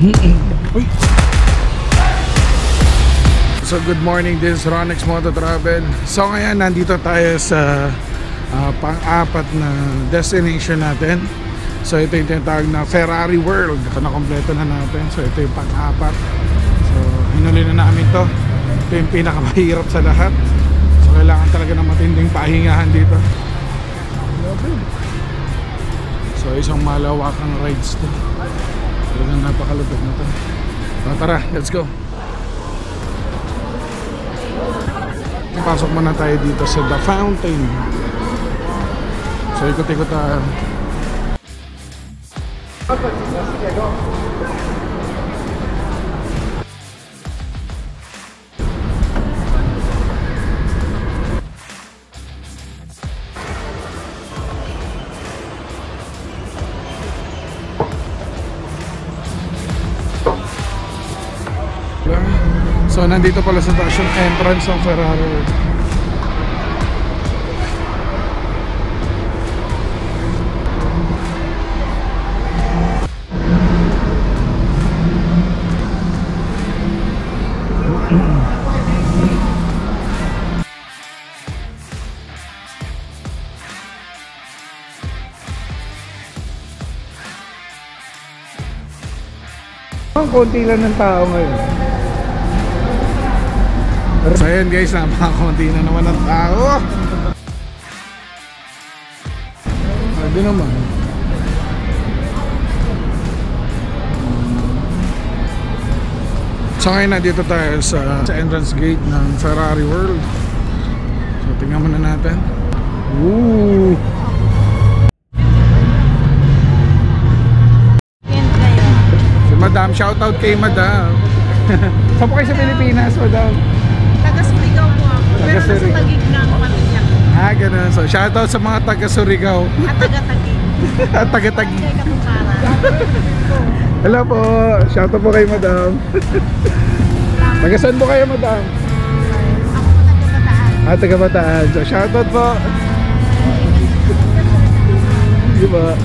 Uy. So good morning, this is Ronex Moto Travel. So ngayon nandito tayo sa pang-apat na destination natin. So ito yung tinatawag na Ferrari World. Ito na kompleto na natin. So ito yung pang-apat. So hinuli na namin to. Ito yung pinakamahirap sa lahat. So kailangan talaga ng matinding pahingahan dito. So isang malawakang rides to. Talagang napakalupit na to. So tara, let's go. Pasok muna tayo dito sa The Fountain. So ikot-ikot tayo. So nandito pala sa taas yung entrance ng Ferrari World. Ang konti lang ng tao ngayon. So ayan guys, napakakunti na naman ng tao. Sabi naman. So ngayon nandito tayo sa entrance gate ng Ferrari World. So tingnan muna natin. Woo! Si Madam, shoutout kay Madam. Saan po kayo sa Pilipinas, Madam? Taga-Surigao po ako. Pero nasa Taguig ng pamilya ko. Ah, ganun. So, shoutout sa mga taga-Surigao. At taga-Taguig. At taga-Taguig. Kay Kapungkaran. Hello po. Shoutout po kay Madam. Taga-saan po kayo, Madam? Ako po taga-Bataan. Ah, taga-Bataan. So, shoutout po. Diba?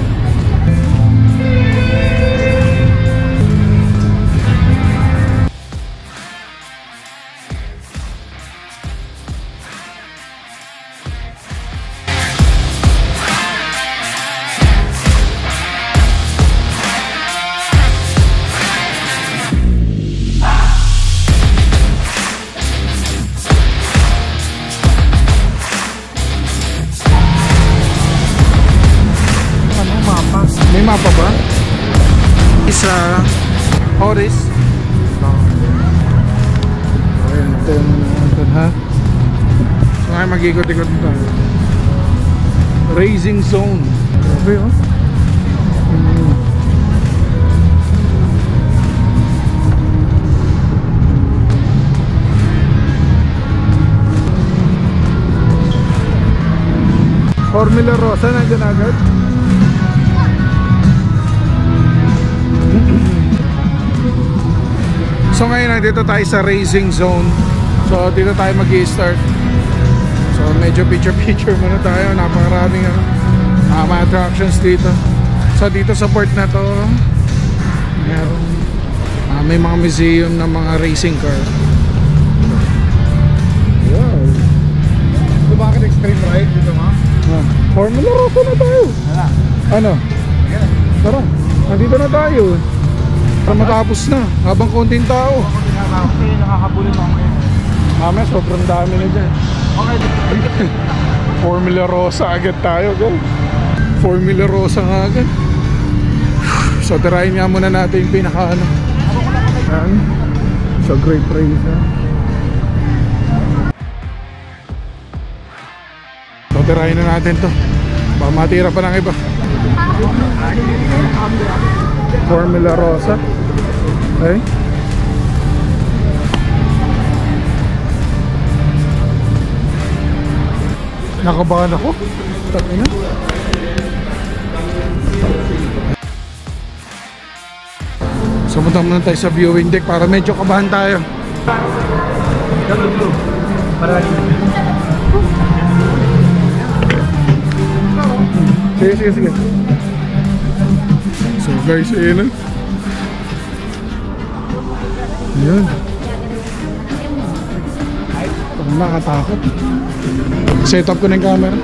May mapa ba? Isa Horis. Ayan, ito yung natin ha. So ngayon mag-ikot-ikot ito. Racing Zone. Grabe oh. Formula Rosa nandiyan agad. So ngayon nandito tayo sa Racing Zone. So dito tayo mag-i-start. So medyo picture muna tayo. Napakaraming mga attractions dito. So dito sa port na to may mga museum ng mga racing car. Wow. So bakit extreme ride dito ma? Formula Rosa na tayo. Ano? Tara, nandito na tayo. Para matapos na, habang konting tao. Okay, nakakabulin ako ngayon. Mamaya sobrang dami na dyan. Okay. Formula Rosa agad tayo, guys. Formula Rosa nga agad. So tirahin nga muna natin yung pinaka-ano. Yan. So great race ha. So tirahin na natin to. Baka matira pa ng iba. Formula Rosa. Okay. Nakabahan ako. Takina. Sumunta muna tayo sa viewing deck para medyo kabahan tayo. Sige. So guys, ayun na. Yun. Ang nakatakot. Set up ko na yung camera.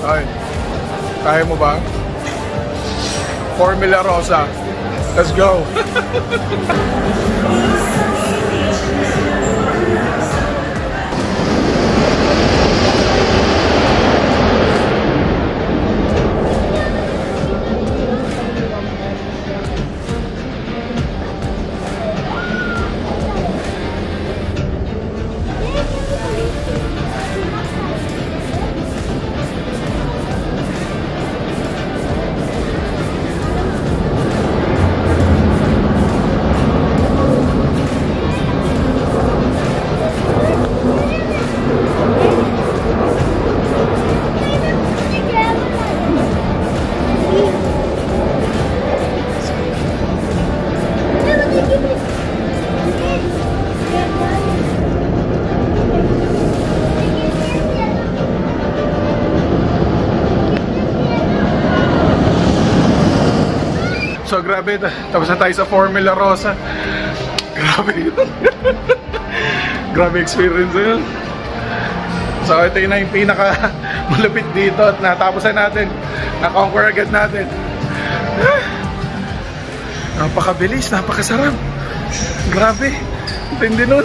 Ay, kaya mo ba? Formula Rosa. Let's go! So grabe, tapos na tayo sa Formula Rosa. Grabe yun. Grabe experience yun. So ito yun na yung pinaka malupit dito at natapos na natin. Na-conquer agad natin. Napakabilis, napakasarap. Grabe, tindi nun.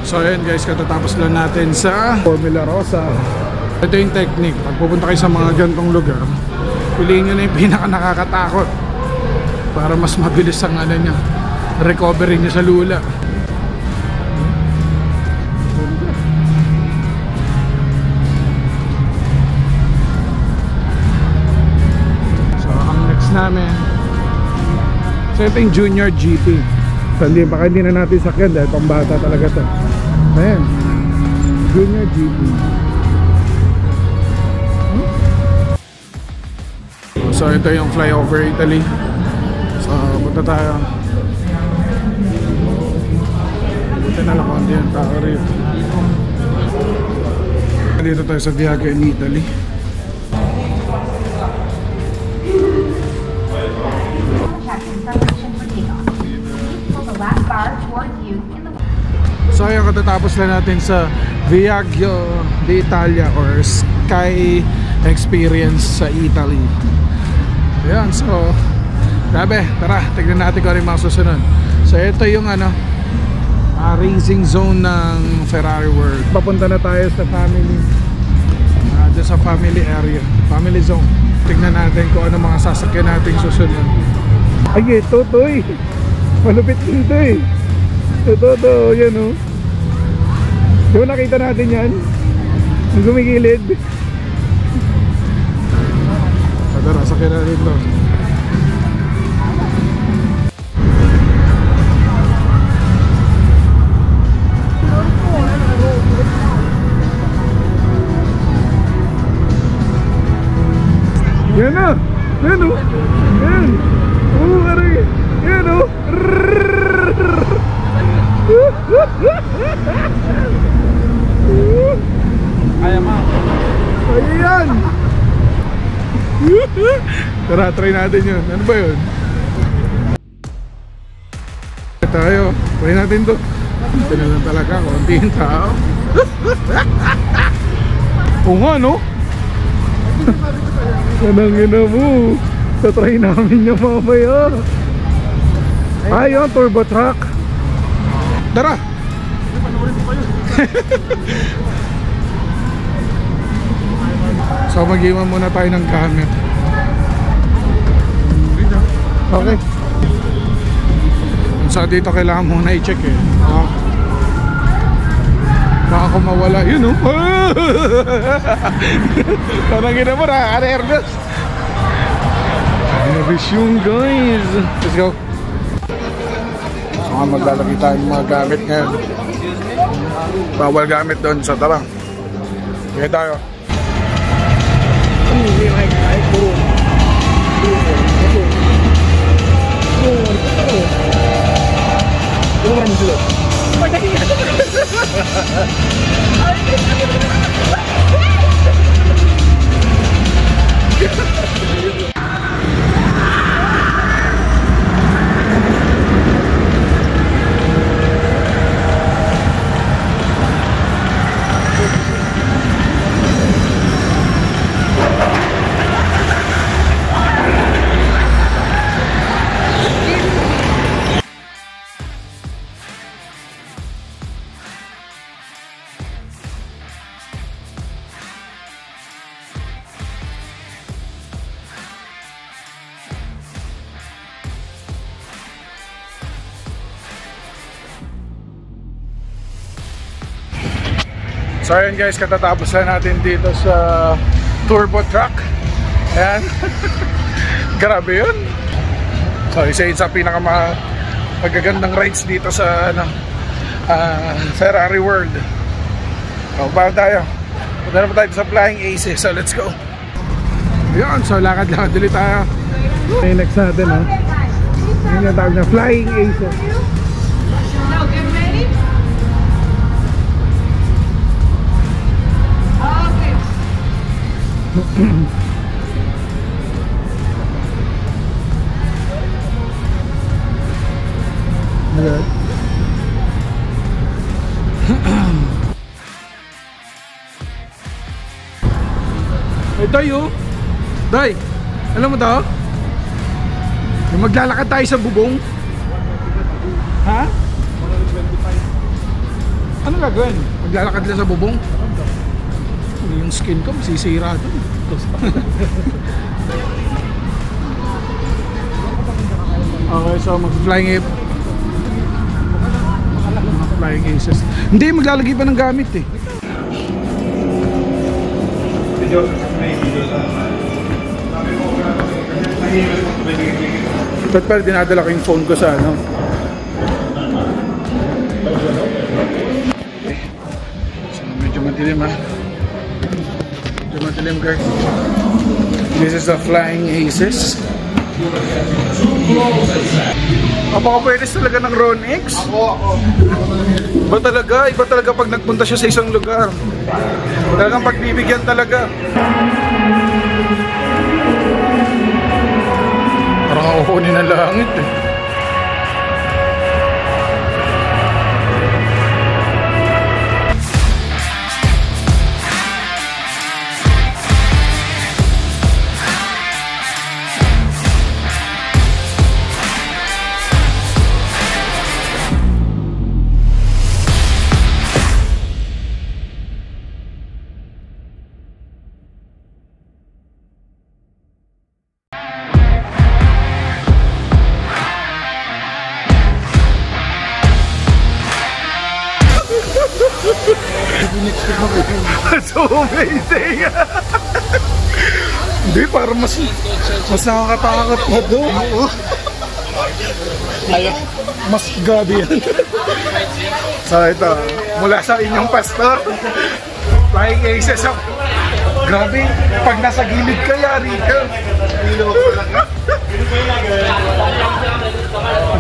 So ayan guys, katatapos lang natin sa Formula Rosa. Ito yung technique. Pag pupunta kayo sa mga gantong lugar, piliin nyo na yung pinaka nakakatakot para mas mabilis ang ano nyo, recovery nyo sa lula. So ang next namin, so ito yung Junior GP. So baka hindi na natin sakyan dahil pambata talaga to. Ayan, Junior GP. So ito yung flyover Italy. So punta tayo. Punta na lang konti yung tao rito. Dito tayo sa Viaggio in Italy. So ayun, katatapos lang natin sa Viaggio d'Italia or Sky Experience sa Italy. Ayan, so grabe, tara, tignan natin kung ano yung mga susunod. So ito yung ano, racing zone ng Ferrari World. Papunta na tayo sa family, dyan sa family area, family zone. Tignan natin kung ano mga sasakyan natin susunod. Ay, ito, toy, malupit din ito eh. Ito, yan o. Di ba nakita natin yan? Yung gumigilid. Tara, sakyan natin ito. Yan na! Yan o! Yan! Oo, aray! Yan o! Kaya ma. Ayan! Tara, try natin yun. Ano ba yun? Tayo, try natin to. Ito na lang talaga, konti yung tao. Oo nga, no? Anong ina mo? Tatry namin yung mamaya. Ayun, turbo truck. Tara! So mag-iwan muna tayo ng gamit. Okay. So dito kailangan muna i-check eh. Baka kung mawala, yun o. Parang gina mo na, nervous. Nervous yung guys. Let's go. So maglalagay tayo ng mga gamit ngayon. Bawal gamit doon, so tara. Sige tayo. So ayun guys, katatapos na natin dito sa turbo truck. Ayan. Grabe yun. So isa yun sa magagandang rides dito sa Ferrari World. So bago tayo, punta na po tayo sa Flying Aces. So let's go. Yun, so lakad-lakad ulit tayo. Okay, next natin ha. Yun yung tawag na Flying Aces. Now get ready. Okay. Good. Hey, Day, oh. Day, alam mo to? Yung maglalakad tayo sa bubong. Ha? Ano gagawin? Maglalakad lang sa bubong? Yung skin ko, masisira doon. Okay, so mag-flying Flying Aces. Hindi, maglalagay pa ng gamit eh. Ba't pala dinadala ko yung phone ko sa ano? So, medyo madilim ha. Medyo madilim guys. This is the Flying Aces. Napaka-pwedis talaga ng Ron X. Iba talaga pag nagpunta siya sa isang lugar. Talagang pagbibigyan talaga. Parang kukunin ng langit eh. So amazing. Hindi, parang mas nakakatakot na doon. Mas grabe yan. So ito, mula sa inyong pastor, Flying Aces. Grabe, pag nasa gilid ka, yari ka.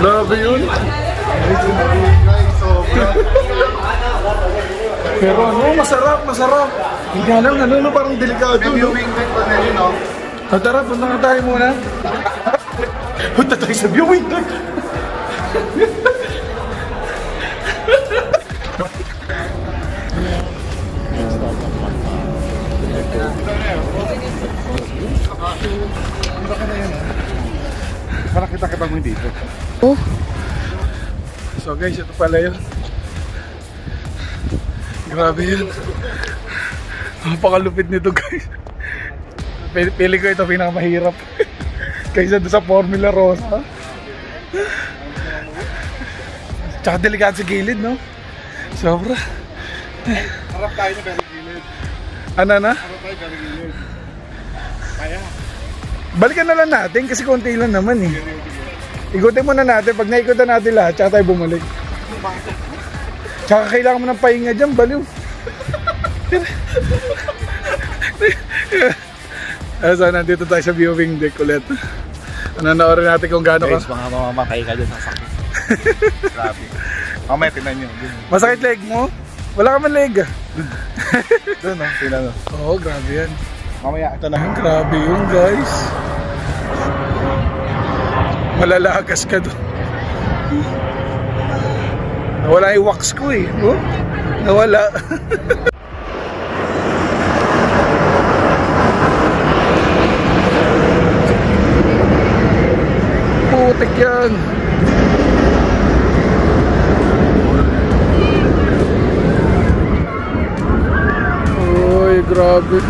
Grabe yun. Pero ano, masarap. Hindi alam, ano, parang delikado. Viewing deck pa na yun, no? Tara, punta nga tayo muna. Punta tayo sa viewing deck. Parang kita mo dito. Oh. So guys, ito pala yun. Grabe yun. Napakalupit nito guys. Pili ko ito pinakamahirap. Kaysa doon sa Formula Rosa. Tsaka delikado sa gilid, no? Sobra. Harap tayo na galing gilid. Ano na? Harap tayo galing gilid. Kaya. Balikan na lang natin kasi konti lang naman eh. Ikutin muna natin. Pag naikutan natin lahat, tsaka tayo bumalik. Tsaka kailangan mo ng pahinga dyan, baliw. So, nandito tayo sa viewing deck ulit. Nanoorin natin kung gaano Guys, ka. mga mamamatay ka dyan sa sakit. Grabe. Mamaya, tinan nyo. Masakit leg mo? Wala ka man leg ah. Doon, no? Tinan mo. Oo, grabe yan. Mamaya, ito na. Grabe yun, guys. Malalagas ka doon. Nawala yung wax ko eh. Oh? Nawala. Putik yan. Uy, grabe.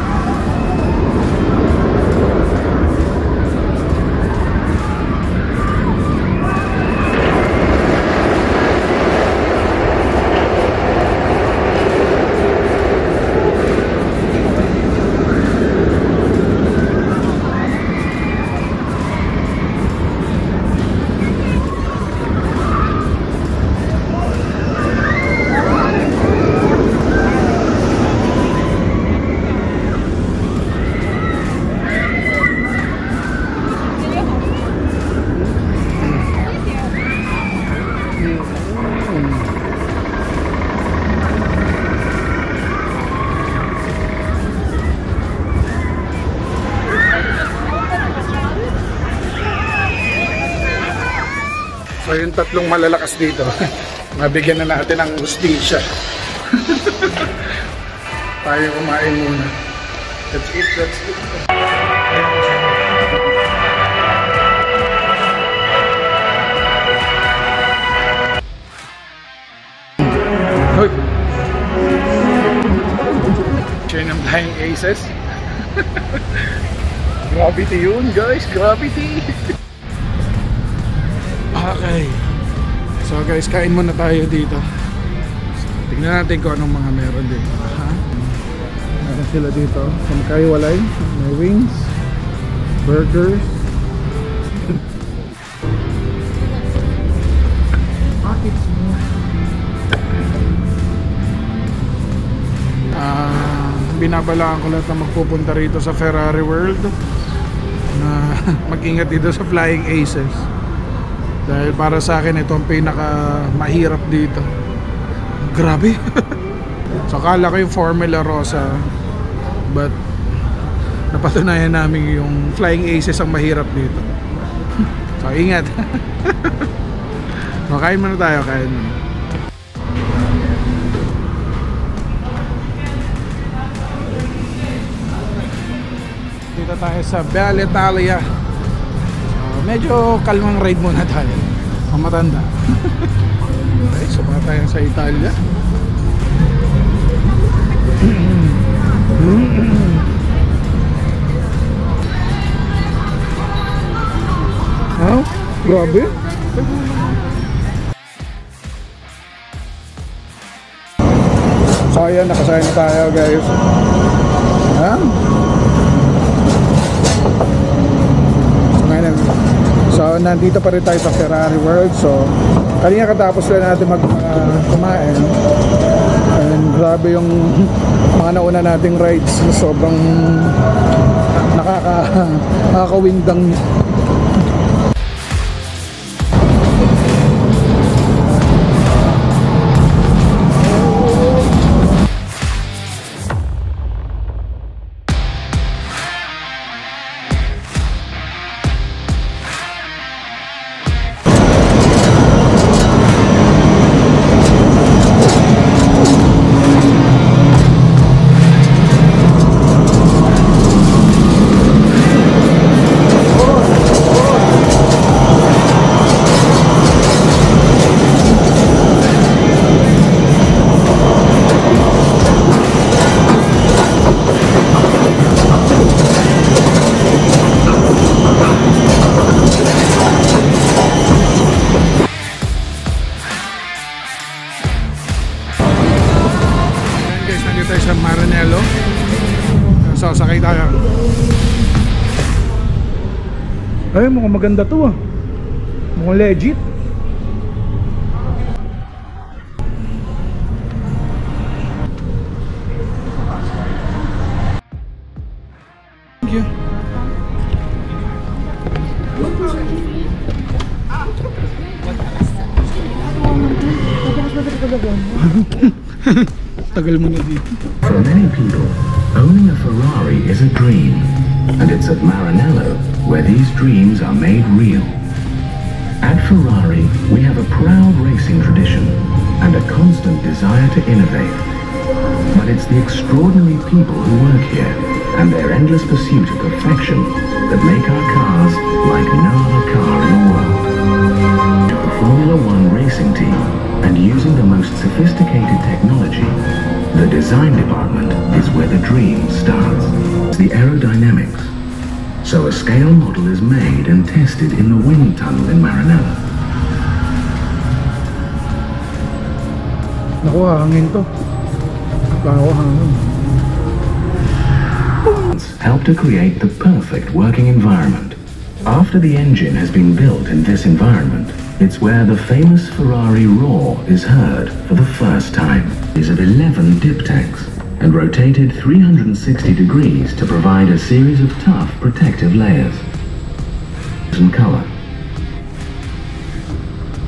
So yung tatlong malalakas dito, mabigyan na natin ng hustisya. Tayo kumain muna. Let's eat, let's eat. Hoy! Chain ng Flying Aces. Gravity yun guys, gravity! Okay. So guys, kain muna tayo dito. So, tignan natin kung anong mga meron dito. Meron sila dito. So magkaiwalay. May wings, burgers, pockets mo. Binabalaan ko lahat na magpupunta rito sa Ferrari World na mag-ingat dito sa Flying Aces. Dahil para sa akin ito ang pinaka mahirap dito. Grabe. So akala ko yung Formula Rosa, but napatunayan namin yung Flying Aces ang mahirap dito. So ingat. So, kain muna tayo, kain muna. Dito tayo sa Bella Italia. Medyo kalmang ride muna tayo. Ang matanda. Okay, sumama tayo sa Italia. Oh, grabe. So ayan, nakasaya na tayo guys. Ayan. So nandito pa rin tayo sa Ferrari World. So kanina katapos lang natin kumain. And grabe yung mga nauna nating rides. Sobrang nakakawindang. Sa Maranello. So sakay tayo. Ay, mukhang maganda to ah. Mukhang legit. Thank you. Tagal mo na dito. For many people, owning a Ferrari is a dream, and it's at Maranello where these dreams are made real. At Ferrari, we have a proud racing tradition and a constant desire to innovate. But it's the extraordinary people who work here and their endless pursuit of perfection that make our cars like no other car in the world. The Formula One racing team, and using the most sophisticated technology, the design department is where the dream starts. It's the aerodynamics. So a scale model is made and tested in the wind tunnel in Maranello. Naku, hangin to. Naku, hangin. Help to create the perfect working environment. After the engine has been built in this environment, it's where the famous Ferrari roar is heard for the first time. It is at 11 dip tanks and rotated 360 degrees to provide a series of tough protective layers and color.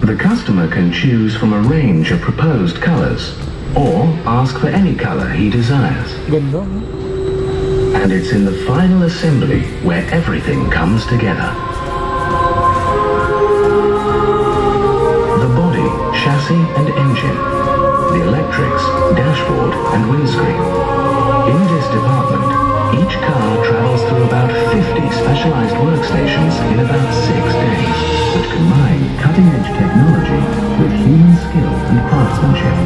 The customer can choose from a range of proposed colors or ask for any color he desires. Ganda. And it's in the final assembly where everything comes together. chassis and engine, the electrics, dashboard and windscreen. In this department, each car travels through about 50 specialized workstations in about 6 days that combine cutting-edge technology with human skill and craftsmanship.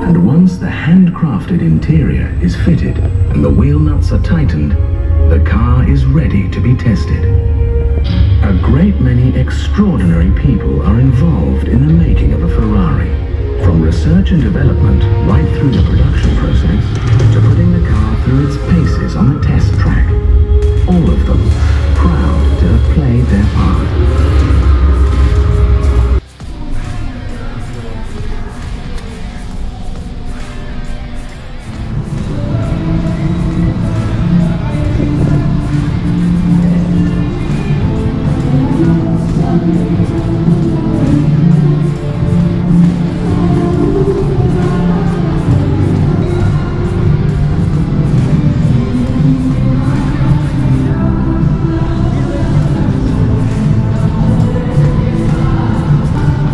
And once the handcrafted interior is fitted and the wheel nuts are tightened, the car is ready to be tested. A great many extraordinary people are involved in the making of a Ferrari, from research and development right through the production process to putting the car through its paces on the test track. All of them proud to have played their part.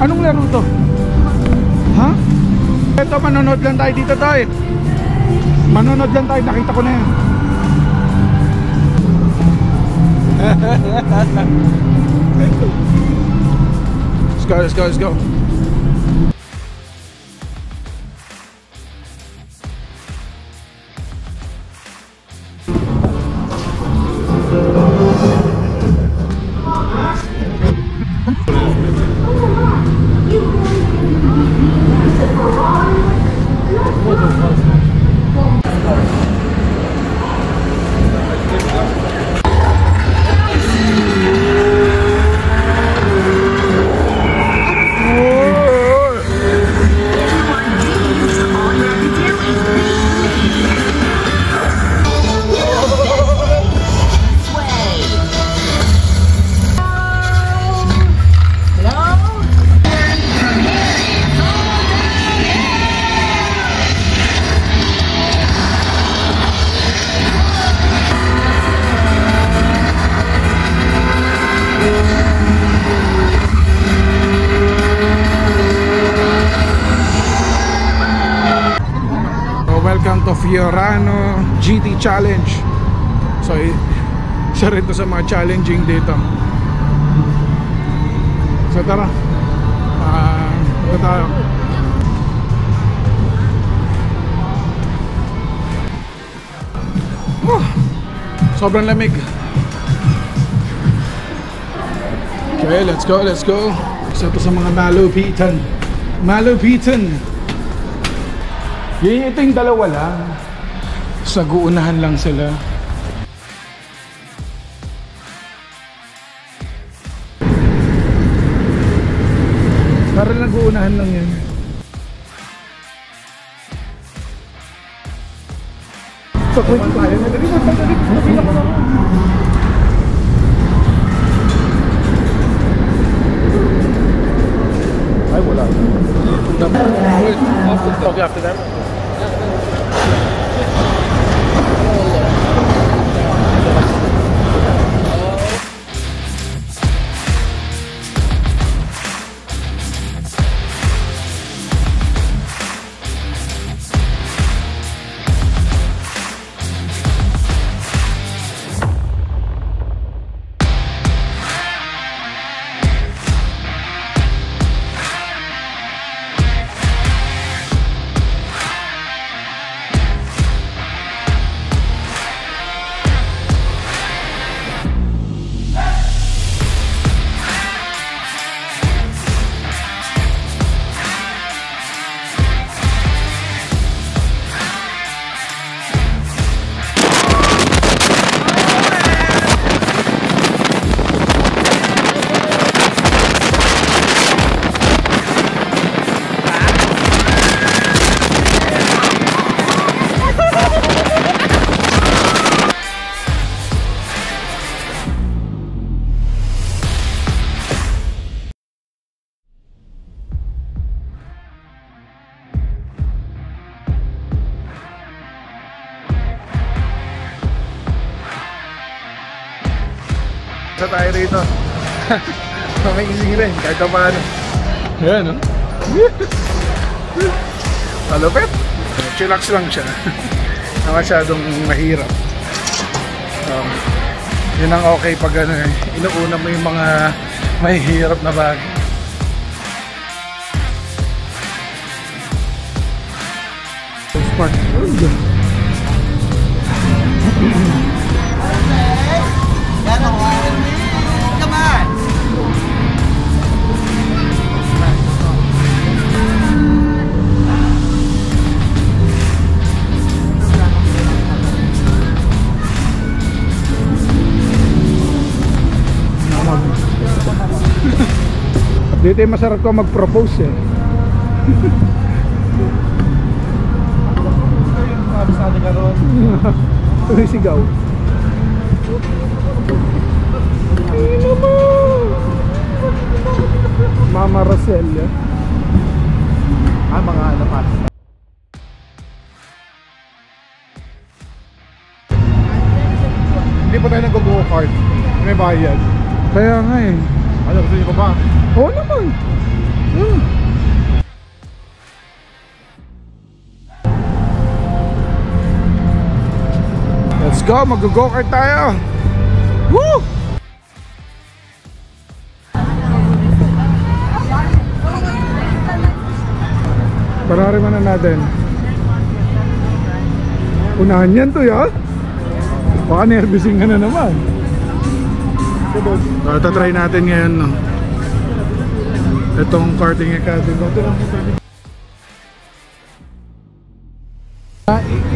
Anong laro to? Ha? Ito, manonood lang tayo dito tayo. Manonood lang tayo, nakita ko na yan. Let's go, let's go, let's go. Welcome to Fiorano GT Challenge. So, isa rin to sa mga challenging dito. So, tara. Ito tayo. Sobrang lamig. Okay, let's go, let's go. Isa to sa mga malupitan. Malupitan. Ito yung dalawa lang. Sa guunahan lang sila. Parang nag-uunahan lang yan. So, kung tayo, ay, wala. Okay, after that. Diretso tayo rito. Amazing rin, kahit pa paano. Ayan, no? Malupit. Chillax lang siya. Na masyadong mahirap. Yun ang okay pag ano eh. Inuuna mo yung mga mahihirap na bagay. Park. Come on! Dito yung masarap ko mag-propose eh. Sabi ka ron. Tumisigaw. Mama Rosel. Mga ano pa. Hindi pa tayo nag-go-kart. May bayad. Kaya nga eh. Ano, gusto niyo pa ba? Oo naman. Let's go, mag-go-kart tayo. Woo! Parari man na natin. Unahan yan to ya. Baka nervousin ka na naman. Tatry natin ngayon, no? Itong karting academy.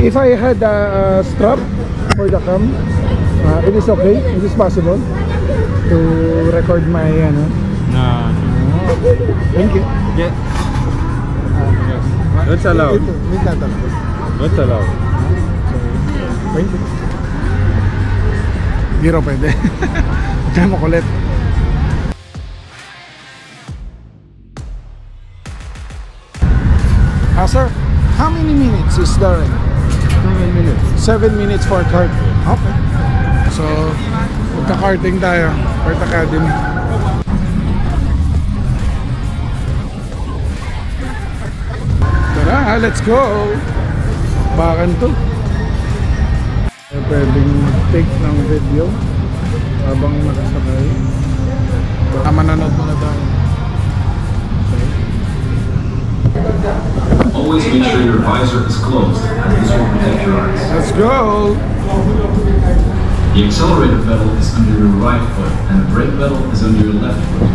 If I had a strap for the cam, it is okay? It is possible to record my ano? No. Thank you. Yeah. That's allowed. That's allowed. Thank you. Hindi raw pwede. Diyan makulit. Sir, how many minutes is there? 7 minutes. 7 minutes for kart. Okay. So, magka-karting tayo. Kart Academy. Tara, let's go! Bakan to. Pwedeng take ng video habang nakasakay. Mananood muna tayo. Always make sure your visor is closed, as this will protect your eyes. Let's go! The accelerator pedal is under your right foot, and the brake pedal is under your left foot.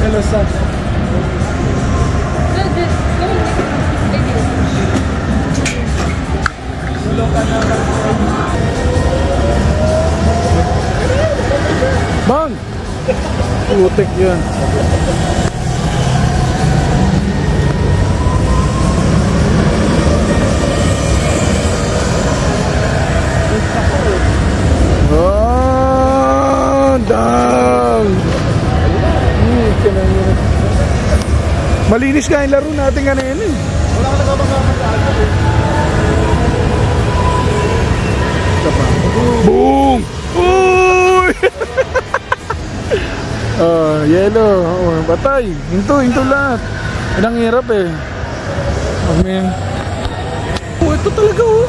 Hello, sir. Bang! Putik yun. Oh, dang! Malinis ka yung laro natin kanina eh. Wala ka nagpapagawa sa akin. Boom! Uy! Yellow. Oh, batay. Hinto lahat. Yan ang hirap eh. Ito talaga oh.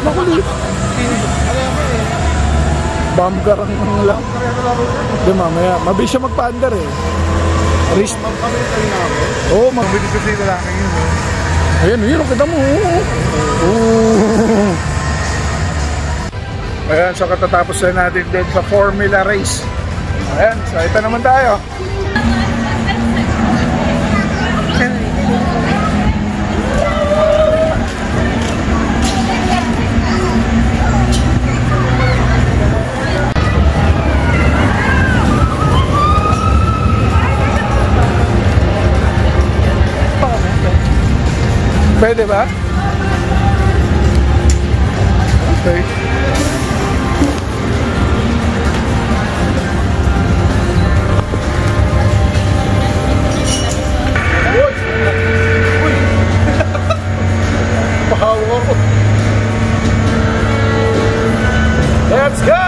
Makulit. Bomb car ang lang. Di mamaya. Mabilis siya magpa-under eh. Wrist. Oo, Mabilis kasi lalaki yun eh. Ayan, yun, kita mo. Ayan, so katatapos na natin din sa Formula Race. Ayan, so ito naman tayo. Pwede ba? Okay. Pahawa ko. Let's go!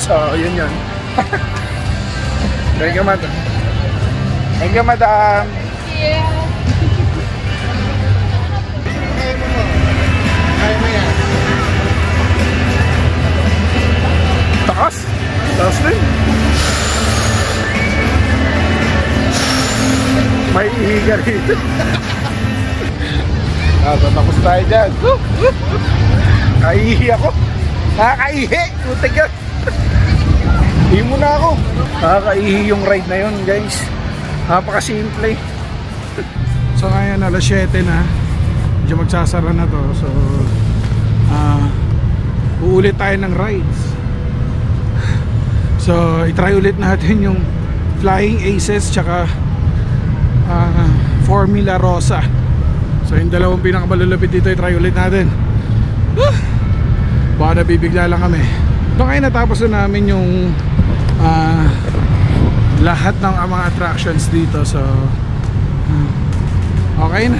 So, yun. Thank you, madam. Thank you, madam. Takas? Takas din. May ihiga rito. Tapos tayo dyan. Kaihi ako. Nakakaihi. Putik yan. Hindi mo na ako. Nakakaihi yung ride na yun, guys. Napakasimple. So ngayon alas 7 na. Medyo magsasara na to. So uulit tayo ng rides. So itry ulit natin yung Flying Aces tsaka Formula Rosa. So yung dalawang pinakamalulupit dito, itry ulit natin. Baka nabibigla lang kami. Ito ngayon natapos na namin yung lahat ng mga attractions dito. So okay na.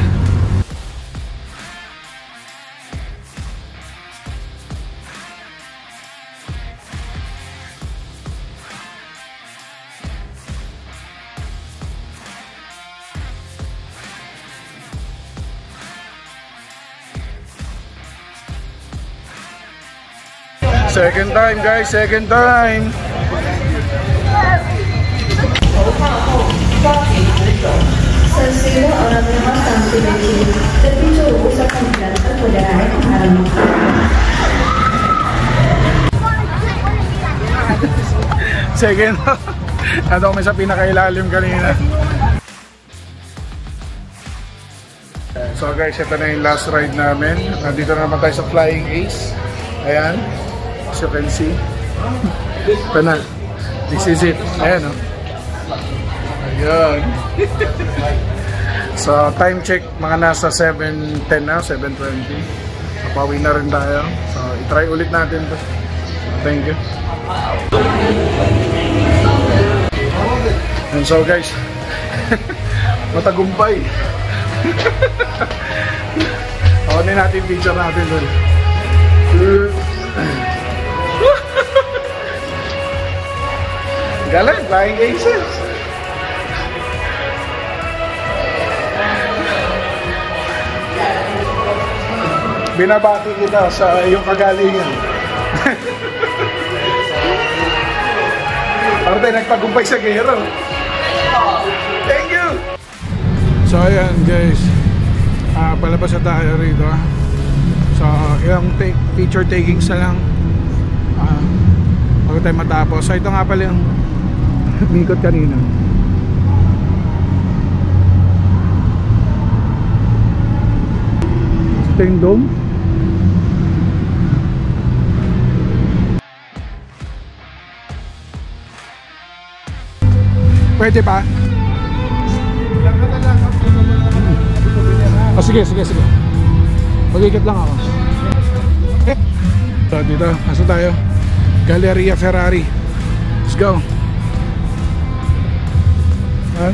Second time, guys, second time. Sersero orang rumah sampai begini, tapi coba usah kemudian terpodai kemarin. Second. Ano kami sa pinakailalim kanina. So guys, ito na yung last ride namin. Nandito na naman tayo sa Flying Ace. Ayan. As you can see. Ito na. This is it. Ayan, oh. Ayan. So time check, mga nasa 7:10 na, 7:20. Papawi na rin tayo. So itry ulit natin to. Thank you. And so guys, matagumpay. Kunin natin yung picture natin doon. Galing, Flying Aces. Binabati kita sa iyong kagalingan. Arte, nagtagumpay sa gero. Thank you! So ayan guys, palabas na tayo rito. So yung picture takings na lang bago tayo matapos. So ito nga pala yung mikot kanina. Ito yung dome. Pwede pa? Oh, sige. Mag-ikot lang ako. So dito, nasa tayo? Galleria Ferrari. Let's go. Oh.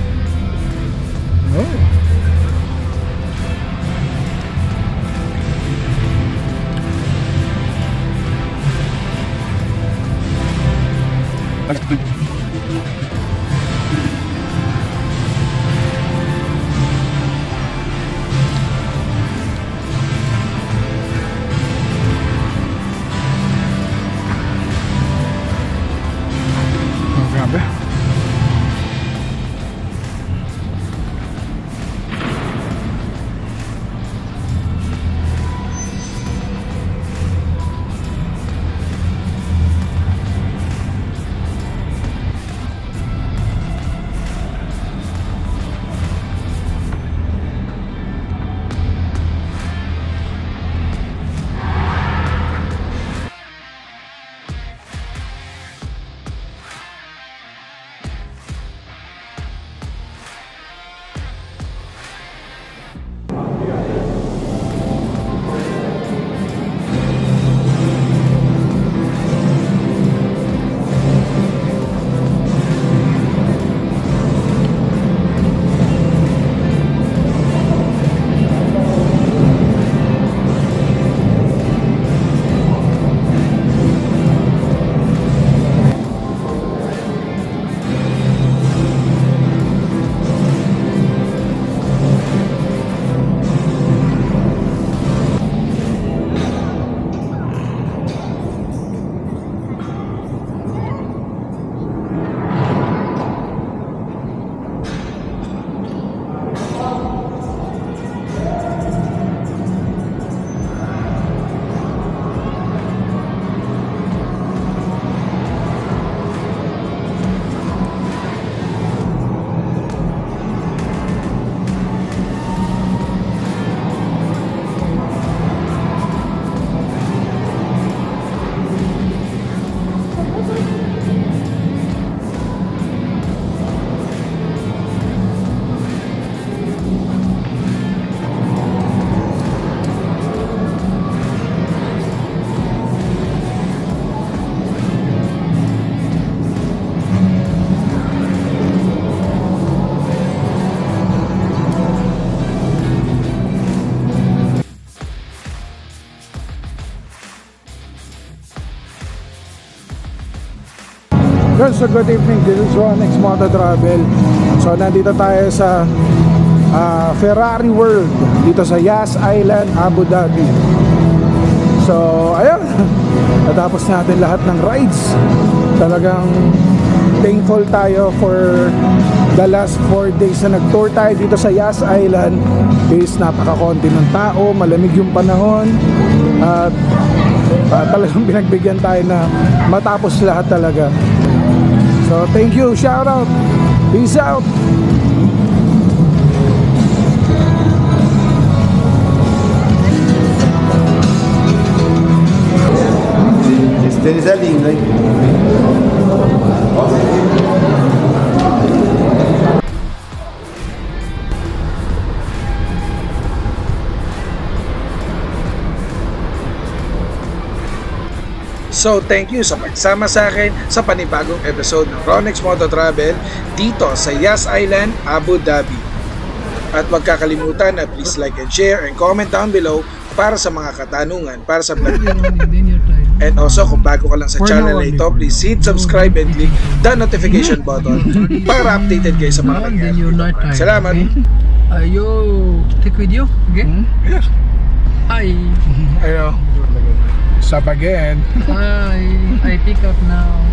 Guys, so good evening. This is Ronex Moto Travel. So nandito tayo sa Ferrari World dito sa Yas Island, Abu Dhabi. So ayun, natapos natin lahat ng rides. Talagang thankful tayo for the last 4 days na nag-tour tayo dito sa Yas Island. Is napakakonti ng tao, malamig yung panahon, at talagang pinagbigyan tayo na matapos lahat talaga. So thank you, shout out, peace out. Dennis Aling, right? So thank you sa pagsama sa akin sa panibagong episode ng Ronex Moto Travel dito sa Yas Island, Abu Dhabi. At huwag kakalimutan na please like and share and comment down below para sa mga katanungan para sa vlog. And also kung bago ka lang sa channel na ito, please hit subscribe and click the notification button para updated kayo sa mga nangyari dito. Salamat! You take video again? Yes. Hi. Ayo. Stop again. Hi. I pick up now.